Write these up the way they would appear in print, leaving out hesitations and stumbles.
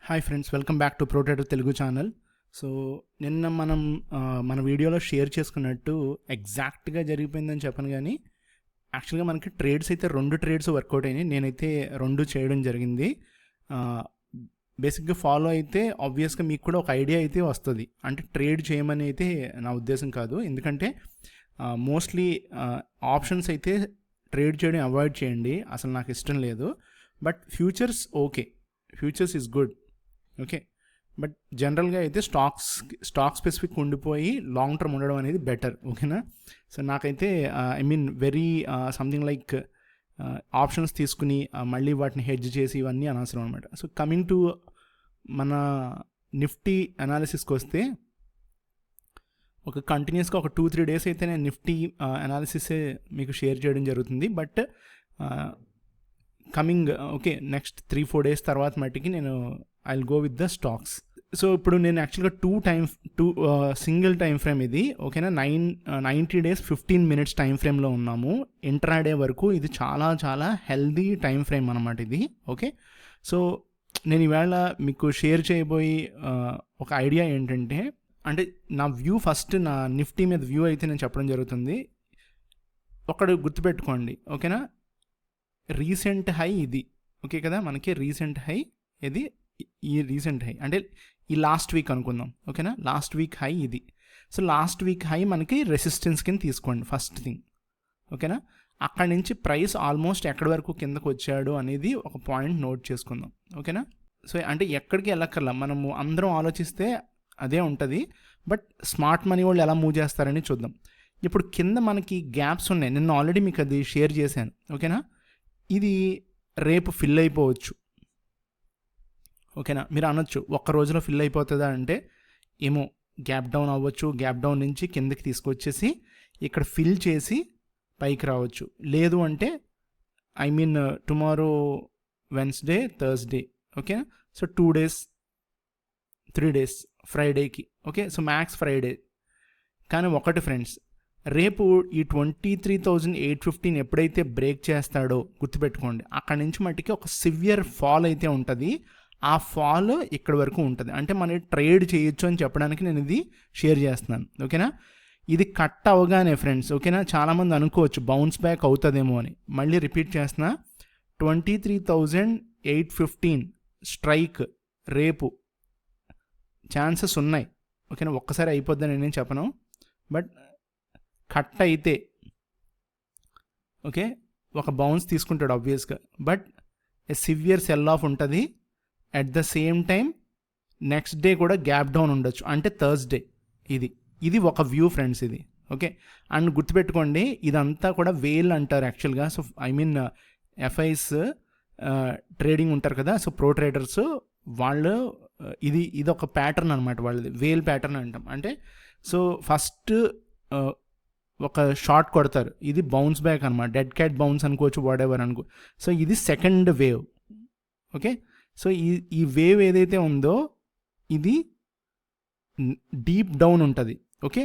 Hi friends, welcome back to ప్రొటేటర్ Telugu channel. So నిన్న మనం మన వీడియోలో షేర్ చేసుకున్నట్టు ఎగ్జాక్ట్గా జరిగిపోయిందని చెప్పను, కానీ యాక్చువల్గా మనకి ట్రేడ్స్ అయితే 2 ట్రేడ్స్ వర్కౌట్ అయినాయి. నేనైతే 2 చేయడం జరిగింది. బేసిక్గా ఫాలో అయితే ఆబ్వియస్గా మీకు కూడా ఒక ఐడియా అయితే వస్తుంది. అంటే ట్రేడ్ చేయమని అయితే నా ఉద్దేశం కాదు, ఎందుకంటే మోస్ట్లీ ఆప్షన్స్ అయితే ట్రేడ్ చేయడం అవాయిడ్ చేయండి, అసలు నాకు ఇష్టం లేదు. But futures okay, futures is good, okay. But జనరల్గా అయితే స్టాక్ స్పెసిఫిక్ ఉండిపోయి లాంగ్ టర్మ్ ఉండడం అనేది బెటర్, ఓకేనా. సో నాకైతే I mean very something like options తీసుకుని మళ్ళీ వాటిని హెడ్జ్ చేసి ఇవన్నీ అనవసరం అనమాట. సో కమింగ్ టు మన నిఫ్టీ అనాలిసిస్కి వస్తే, ఒక కంటిన్యూస్గా ఒక 2-3 డేస్ అయితే నేను నిఫ్టీ అనాలిసిసే మీకు షేర్ చేయడం జరుగుతుంది. But coming okay next 3-4 days తర్వాత మట్టికి నేను I will go with the stocks. So ఇప్పుడు నేను యాక్చువల్గా సింగిల్ టైం ఫ్రేమ్ ఇది, ఓకేనా. 90 డేస్ 15 మినిట్స్ టైం ఫ్రేమ్లో ఉన్నాము. ఇంట్రాడే వరకు ఇది చాలా చాలా హెల్దీ టైం ఫ్రేమ్ అనమాట ఇది, ఓకే. సో నేను ఈవేళ మీకు షేర్ చేయబోయి ఒక ఐడియా ఏంటంటే, అంటే నా వ్యూ ఫస్ట్, నా నిఫ్టీ మీద వ్యూ అయితే నేను చెప్పడం జరుగుతుంది. ఒకటి గుర్తుపెట్టుకోండి, ఓకేనా. రీసెంట్ హై ఇది, ఓకే కదా. మనకి రీసెంట్ హై ఇది, ఈ రీసెంట్ హై అంటే ఈ లాస్ట్ వీక్ అనుకుందాం, ఓకేనా. లాస్ట్ వీక్ హై ఇది. సో లాస్ట్ వీక్ హై మనకి రెసిస్టెన్స్ కింద తీసుకోండి ఫస్ట్ థింగ్, ఓకేనా. అక్కడి నుంచి ప్రైస్ ఆల్మోస్ట్ ఎక్కడి వరకు కిందకు వచ్చాడు అనేది ఒక పాయింట్ నోట్ చేసుకుందాం, ఓకేనా. సో అంటే ఎక్కడికి వెళ్ళక్కర్లా, మనము అందరం ఆలోచిస్తే అదే ఉంటుంది. బట్ స్మార్ట్ మనీ వాళ్ళు ఎలా మూవ్ చేస్తారని చూద్దాం. ఇప్పుడు కింద మనకి గ్యాప్స్ ఉన్నాయి, నిన్న ఆల్రెడీ మీకు అది షేర్ చేశాను, ఓకేనా. ఇది రేపు ఫిల్ అయిపోవచ్చు, ఓకేనా. మీరు అనొచ్చు ఒక్క రోజులో ఫిల్ అయిపోతుందా అంటే, ఏమో గ్యాప్ డౌన్ అవ్వచ్చు, గ్యాప్ డౌన్ నుంచి కిందకి తీసుకొచ్చేసి ఇక్కడ ఫిల్ చేసి పైకి రావచ్చు. లేదు అంటే I mean tomorrow Wednesday, Thursday, ఓకేనా. సో 2 డేస్ 3 డేస్ ఫ్రైడేకి, ఓకే. So max Friday. కానీ ఒకటి ఫ్రెండ్స్, రేపు ఈ 23,815 ఎప్పుడైతే బ్రేక్ చేస్తాడో గుర్తుపెట్టుకోండి, అక్కడి నుంచి మట్టికి ఒక సివియర్ ఫాల్ అయితే ఉంటుంది. ఆ ఫాల్ ఇక్కడి వరకు ఉంటుంది. అంటే మనం ట్రేడ్ చేయొచ్చు అని చెప్పడానికి నేను ఇది షేర్ చేస్తున్నాను, ఓకేనా. ఇది కట్ అవగానే ఫ్రెండ్స్, ఓకేనా, చాలామంది అనుకోవచ్చు బౌన్స్ బ్యాక్ అవుతుందేమో అని. మళ్ళీ రిపీట్ చేస్తున్నా, 23,815 స్ట్రైక్ రేపు ఛాన్సెస్ ఉన్నాయి, ఓకేనా. ఒక్కసారి అయిపోద్దని నేనేం చెప్పను, బట్ కట్ అయితే ఓకే ఒక బౌన్స్ తీసుకుంటాడు ఆబ్వియస్గా. But a severe sell off ఉంటుంది. At the same time next day కూడా గ్యాప్ డౌన్ ఉండొచ్చు, అంటే థర్స్డే. ఇది ఒక వ్యూ ఫ్రెండ్స్ ఇది, ఓకే. అండ్ గుర్తుపెట్టుకోండి, ఇదంతా కూడా వేల్ అంటారు యాక్చువల్గా. So I mean FIIs trading ఉంటారు కదా, సో ప్రో ట్రేడర్స్ వాళ్ళు ఇది ఒక ప్యాటర్న్ అనమాట వాళ్ళది, వేల్ ప్యాటర్న్ అంటాం. అంటే సో ఫస్ట్ ఒక షార్ట్ కొడతారు, ఇది బౌన్స్ బ్యాక్ అనమాట, డెడ్ క్యాట్ బౌన్స్ అనుకోవచ్చు, వాట్ ఎవర్ అనుకో. సో ఇది సెకండ్ వేవ్, ఓకే. సో ఈ వేవ్ ఏదైతే ఉందో ఇది డీప్ డౌన్ ఉంటుంది, ఓకే.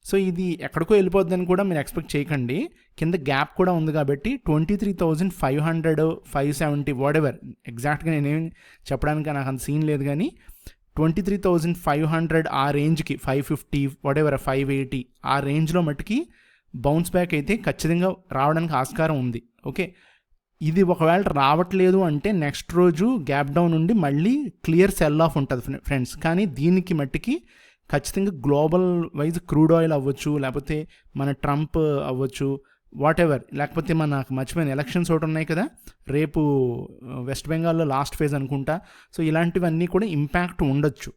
సో ఇది ఎక్కడికో వెళ్ళిపోద్దని కూడా మీరు ఎక్స్పెక్ట్ చేయకండి. కింద గ్యాప్ కూడా ఉంది కాబట్టి 23,500, 570 వాట్ ఎవర్, ఎగ్జాక్ట్గా నేనేం చెప్పడానికి నాకు అంత సీన్ లేదు, కానీ 23,500 ఆ రేంజ్కి, 550 వాట్ ఎవర్, 580 ఆ రేంజ్లో మట్టుకి బౌన్స్ బ్యాక్ అయితే ఖచ్చితంగా రావడానికి ఆస్కారం ఉంది, ఓకే. ఇది ఒకవేళ రావట్లేదు అంటే నెక్స్ట్ రోజు గ్యాప్ డౌన్ ఉండి మళ్ళీ క్లియర్ సెల్ ఆఫ్ ఉంటుంది ఫ్రెండ్స్. కానీ దీనికి మట్టికి ఖచ్చితంగా గ్లోబల్ వైజ్ క్రూడ్ ఆయిల్ అవ్వచ్చు, లేకపోతే మన ట్రంప్ అవ్వచ్చు, వాట్ ఎవర్, లేకపోతే నాకు మర్చిపోయిన ఎలక్షన్స్ ఒకటి ఉన్నాయి కదా రేపు వెస్ట్ బెంగాల్లో లాస్ట్ ఫేజ్ అనుకుంటా. సో ఇలాంటివన్నీ కూడా ఇంపాక్ట్ ఉండొచ్చు,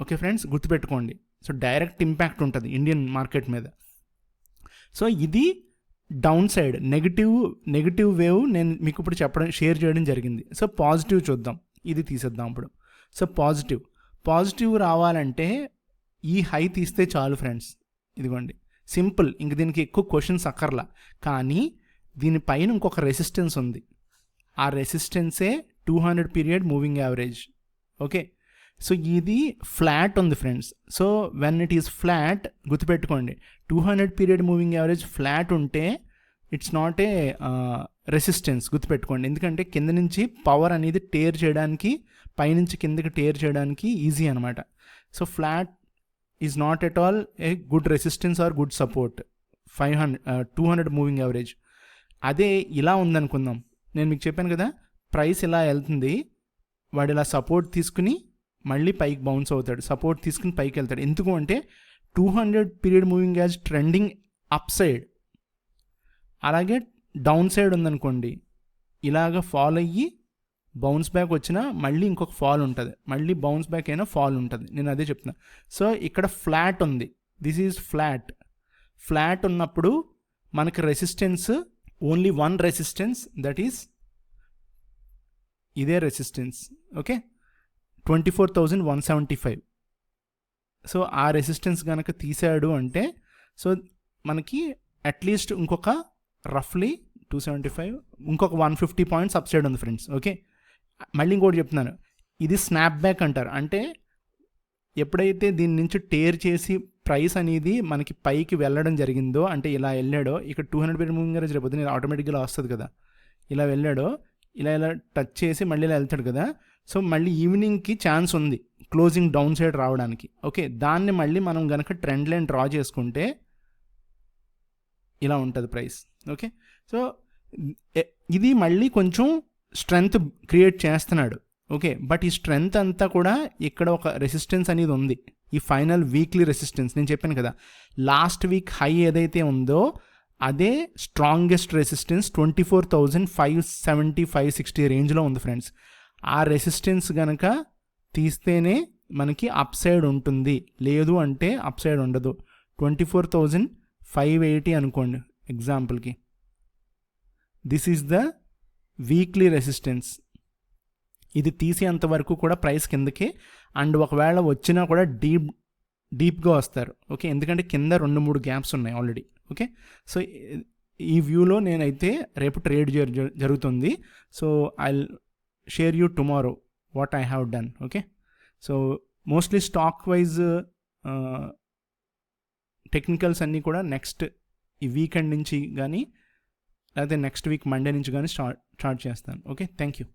ఓకే ఫ్రెండ్స్, గుర్తుపెట్టుకోండి. సో డైరెక్ట్ ఇంపాక్ట్ ఉంటుంది ఇండియన్ మార్కెట్ మీద. సో ఇది డౌన్ సైడ్ నెగిటివ్ వేవ్ నేను మీకు ఇప్పుడు షేర్ చేయడం జరిగింది. సో పాజిటివ్ చూద్దాం, ఇది తీసేద్దాం ఇప్పుడు. సో పాజిటివ్ రావాలంటే ఈ హై తీస్తే చాలు ఫ్రెండ్స్, ఇదిగోండి, సింపుల్. ఇంక దీనికి ఎక్కువ క్వశ్చన్స్ అక్కర్లా. కానీ దీనిపైన ఇంకొక రెసిస్టెన్స్ ఉంది, ఆ రెసిస్టెన్సే 200 period moving average, okay. So ఇది ఫ్లాట్ ఉంది friends. So when it is flat గుర్తుపెట్టుకోండి, 200 పీరియడ్ మూవింగ్ యావరేజ్ ఫ్లాట్ ఉంటే ఇట్స్ నాట్ ఏ రెసిస్టెన్స్ గుర్తుపెట్టుకోండి, ఎందుకంటే కింద నుంచి పవర్ అనేది టేర్ చేయడానికి, పైనుంచి కిందకి టేర్ చేయడానికి ఈజీ అనమాట. So flat is not at all a good resistance or good support. 200 moving average. అదే ఇలా ఉందనుకుందాం, నేను మీకు చెప్పాను కదా ప్రైస్ ఇలా వెళ్తుంది, వాడు ఇలా సపోర్ట్ తీసుకుని మళ్ళీ పైకి బౌన్స్ అవుతాడు, సపోర్ట్ తీసుకుని పైకి వెళ్తాడు. ఎందుకు అంటే 200 period moving as trending up side, అలాగే డౌన్ సైడ్ ఉందనుకోండి ఇలాగ ఫాల్ అయ్యి బౌన్స్ బ్యాక్ వచ్చినా మళ్ళీ ఇంకొక ఫాల్ ఉంటుంది, మళ్ళీ బౌన్స్ బ్యాక్ అయినా ఫాల్ ఉంటుంది. నేను అదే చెప్తున్నా. సో ఇక్కడ ఫ్లాట్ ఉంది, దిస్ ఈజ్ ఫ్లాట్. ఫ్లాట్ ఉన్నప్పుడు మనకి resistance only one resistance, that is ఇదే రెసిస్టెన్స్. ఓకే, 24,175. సో ఆ రెసిస్టెన్స్ కనుక తీసాడు అంటే సో మనకి అట్లీస్ట్ ఇంకొక రఫ్లీ 275, ఇంకొక 150 పాయింట్స్ అప్ సైడ్ ఉంది ఫ్రెండ్స్. ఓకే, మళ్ళీ ఇంకోటి చెప్తున్నాను, ఇది స్నాప్ బ్యాక్ అంటారు. అంటే ఎప్పుడైతే దీని నుంచి టేర్ చేసి ప్రైస్ అనేది మనకి పైకి వెళ్ళడం జరిగిందో, అంటే ఇలా వెళ్ళాడో, ఇక్కడ 200 పీరియడ్ మూవింగ్ యావరేజ్ రేపు పొద్దున్న ఆటోమేటిక్గా వస్తుంది కదా, ఇలా వెళ్ళాడో ఇలా టచ్ చేసి మళ్ళీ ఇలా వెళ్తాడు కదా. సో మళ్ళీ ఈవినింగ్కి ఛాన్స్ ఉంది క్లోజింగ్ డౌన్ సైడ్ రావడానికి. ఓకే, దాన్ని మళ్ళీ మనం కనుక ట్రెండ్ లైన్ డ్రా చేసుకుంటే ఇలా ఉంటుంది ప్రైస్. ఓకే, సో ఇది మళ్ళీ కొంచెం స్ట్రెంగ్త్ క్రియేట్ చేస్తున్నాడు. ఓకే, బట్ ఈ స్ట్రెంగ్త్ అంతా కూడా ఇక్కడ ఒక రెసిస్టెన్స్ అనేది ఉంది, ఈ ఫైనల్ వీక్లీ రెసిస్టెన్స్. నేను చెప్పాను కదా లాస్ట్ వీక్ హై ఏదైతే ఉందో అదే స్ట్రాంగెస్ట్ రెసిస్టెన్స్ 24,570, 560 రేంజ్లో ఉంది ఫ్రెండ్స్. ఆ రెసిస్టెన్స్ కనుక తీస్తేనే మనకి అప్ సైడ్ ఉంటుంది, లేదు అంటే అప్ సైడ్ ఉండదు. 24,580 అనుకోండి ఎగ్జాంపుల్కి, this is the weekly resistance. ఇది తీసేంత వరకు కూడా ప్రైస్ కిందకి, అండ్ ఒకవేళ వచ్చినా కూడా డీప్గా వస్తారు. ఓకే, ఎందుకంటే కింద 2-3 గ్యాప్స్ ఉన్నాయి ఆల్రెడీ. ఓకే, సో ఈ వ్యూలో నేనైతే రేపు ట్రేడ్ జరుగుతుంది. So I share you tomorrow what I have done. Okay, so mostly stock wise technicals అన్నీ కూడా నెక్స్ట్ ఈ వీకెండ్ నుంచి కానీ లేకపోతే నెక్స్ట్ వీక్ మండే నుంచి కానీ స్టార్ట్ చేస్తాను. Okay, thank you.